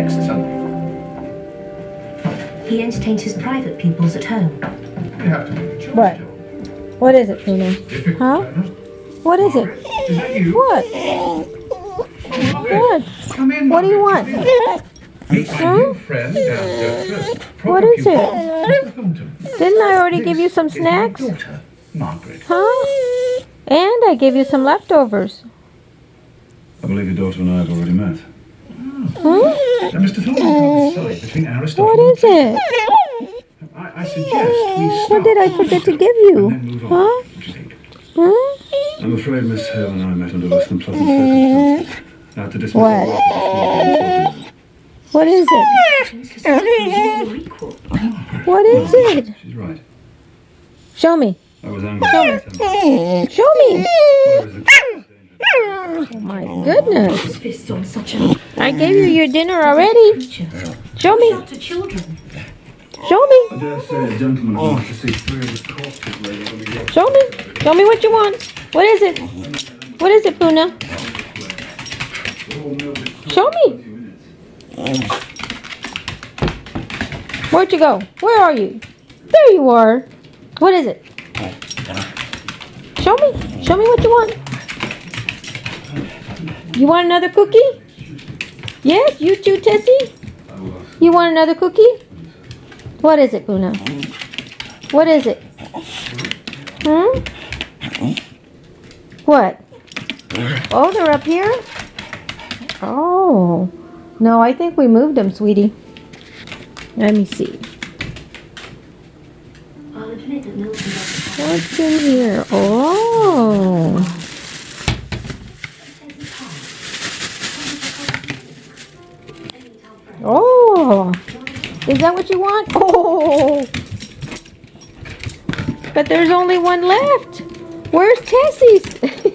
next Sunday? He entertains his private pupils at home. You have to make a choice, What? John. What is it, Luna? Difficult, Huh? Bernard. What is it? Margaret, is that you? What? Margaret, What? come in, What do you Margaret, want? come in. Meet my Huh? new friend downstairs first. What Proper is pupil, it? Mr. Thornton. Didn't I already give you some This is snacks? my daughter, Margaret. Huh? And I gave you some leftovers. I believe your daughter and I have already met. Huh? And Mr. Thornton can't decide between Aristotle What and is it? I suggest we start. What did I forget to give and you? then move on. Huh? What do you think? Huh? I'm afraid Miss Hale and I met under less than pleasant circumstances. I had to dismiss What? her after this What is it? To suppose you're equal. What is it? She's right. Show me. I was angry at the time. Show me. Where is it? Oh my goodness. His fists on such a I gave you your dinner already. creature. Show me. Not to children. Show me. I dare say a gentleman wants to see three of his corpses laid on the yacht. Show me. Show me what you want. What is it? What is it, Puna? Show me. Where'd you go? Where are you? There you are. What is it? Show me. Show me what you want. You want another cookie? Yes, you too, Tessie? You want another cookie? What is it, Puna? What is it? What? Oh, they're up here? Oh. No, I think we moved them, sweetie. Let me see. I'll admit that Milton doesn't have What's in here? Oh. Oh. Is that what you want? Oh. But there's only one left. Where's Tessie's?